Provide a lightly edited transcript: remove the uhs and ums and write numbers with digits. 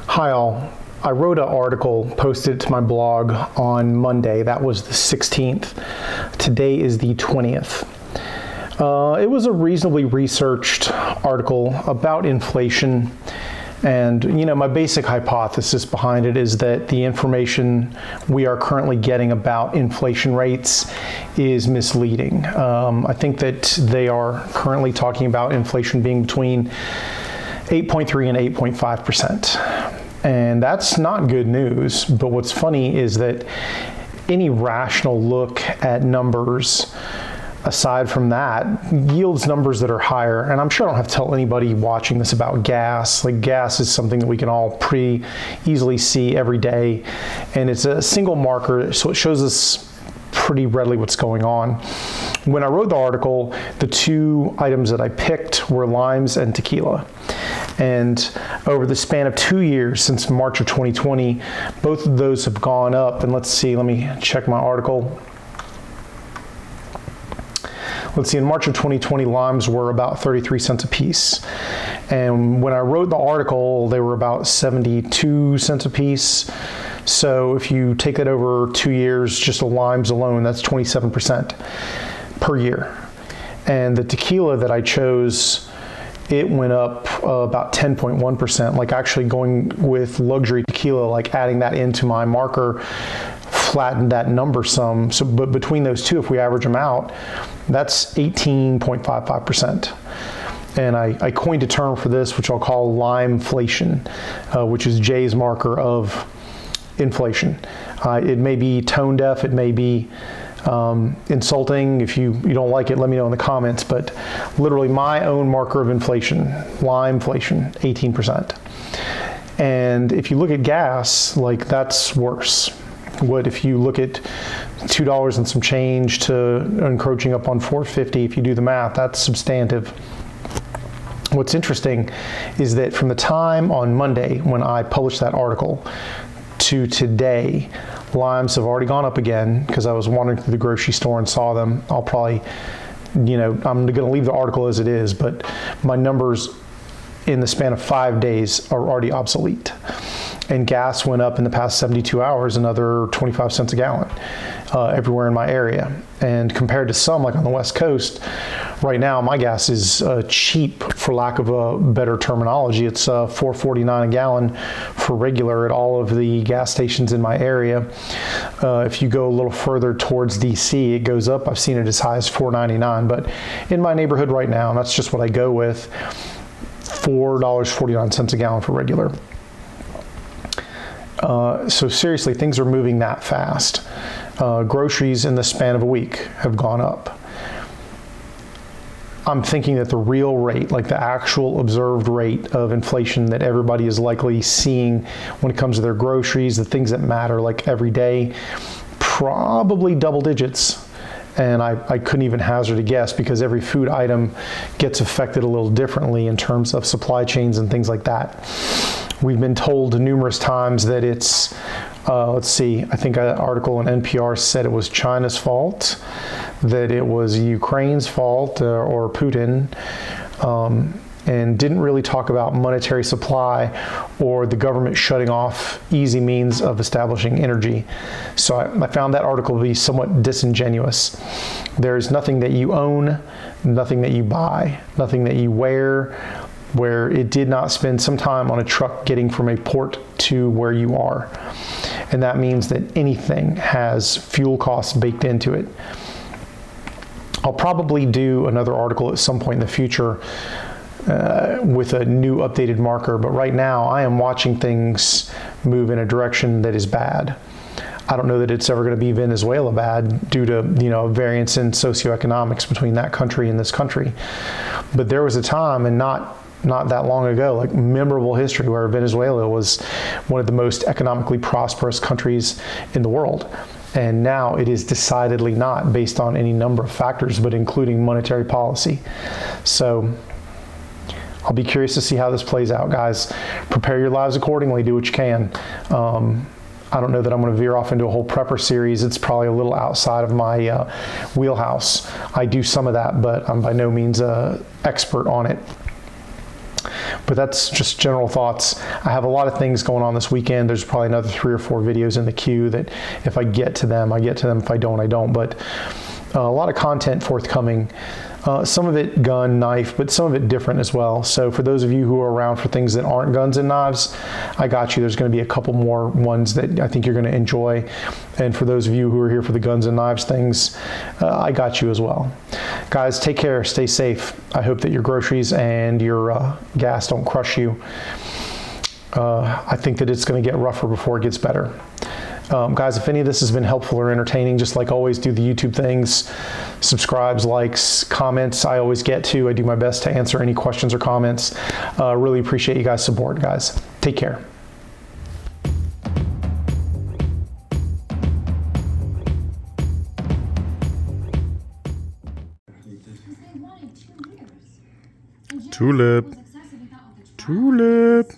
Hi all. I wrote an article, posted it to my blog on Monday. That was the 16th. Today is the 20th. It was a reasonably researched article about inflation. And, my basic hypothesis behind it is that the information we are currently getting about inflation rates is misleading. I think that they are currently talking about inflation being between 8.3 and 8.5%. And that's not good news. But what's funny is that any rational look at numbers aside from that yields numbers that are higher. And I'm sure I don't have to tell anybody watching this about gas. Like, gas is something that we can all pretty easily see every day. And it's a single marker, so it shows us pretty readily what's going on. When I wrote the article, the two items that I picked were limes and tequila. And over the span of 2 years, since March of 2020, both of those have gone up. And let me check my article. Let's see, in March of 2020, limes were about 33 cents a piece. And when I wrote the article, they were about 72 cents a piece. So if you take that over 2 years, just the limes alone, that's 27% per year. And the tequila that I chose, it went up about 10.1%, like actually going with luxury tequila, like adding that into my marker, flattened that number some. So, but between those two, if we average them out, that's 18.55%. And I coined a term for this, which I'll call limeflation, which is Jay's marker of inflation. It may be tone deaf, it may be insulting. If you don't like it, let me know in the comments, but literally my own marker of inflation, limeflation, 18%. And if you look at gas, like, that's worse. What if you look at $2 and some change to encroaching up on $4.50, if you do the math, that's substantive. What's interesting is that from the time on Monday when I published that article to today, limes have already gone up again, because I was wandering through the grocery store and saw them. I'll probably, I'm going to leave the article as it is, but my numbers in the span of 5 days are already obsolete. And gas went up in the past 72 hours another 25 cents a gallon everywhere in my area. And compared to some, like on the West Coast, right now my gas is cheap, for lack of a better terminology. It's $4.49 a gallon for regular at all of the gas stations in my area. If you go a little further towards DC, it goes up. I've seen it as high as $4.99. But in my neighborhood right now, and that's just what I go with, $4.49 a gallon for regular. So seriously, things are moving that fast. Groceries in the span of a week have gone up. I'm thinking that the real rate, like the actual observed rate of inflation that everybody is likely seeing when it comes to their groceries, the things that matter like every day, probably double digits. And I couldn't even hazard a guess, because every food item gets affected a little differently in terms of supply chains and things like that. We've been told numerous times that it's, I think an article in NPR said it was China's fault, that it was Ukraine's fault, or Putin, and didn't really talk about monetary supply or the government shutting off easy means of establishing energy. So I found that article to be somewhat disingenuous. There's nothing that you own, nothing that you buy, nothing that you wear, where it did not spend some time on a truck getting from a port to where you are. And that means that anything has fuel costs baked into it. I'll probably do another article at some point in the future with a new updated marker, but right now I am watching things move in a direction that is bad. I don't know that it's ever going to be Venezuela bad due to, a variance in socioeconomics between that country and this country. But there was a time, and not that long ago, like memorable history, where Venezuela was one of the most economically prosperous countries in the world. And now it is decidedly not, based on any number of factors, but including monetary policy. So I'll be curious to see how this plays out, guys. Prepare your lives accordingly. Do what you can. I don't know that I'm going to veer off into a whole prepper series. It's probably a little outside of my wheelhouse. I do some of that, but I'm by no means an expert on it. But that's just general thoughts. I have a lot of things going on this weekend. There's probably another 3 or 4 videos in the queue that if I get to them, I get to them. If I don't, I don't. But a lot of content forthcoming. Some of it gun, knife, but some of it different as well. So for those of you who are around for things that aren't guns and knives, I got you. There's going to be a couple more ones that I think you're going to enjoy. And for those of you who are here for the guns and knives things, I got you as well. Guys, take care. Stay safe. I hope that your groceries and your gas don't crush you. I think that it's going to get rougher before it gets better. Guys, if any of this has been helpful or entertaining, just like always, do the YouTube things, subscribes, likes, comments. I always get to. I do my best to answer any questions or comments. Really appreciate you guys' support, guys. Take care. Tulip. Tulip.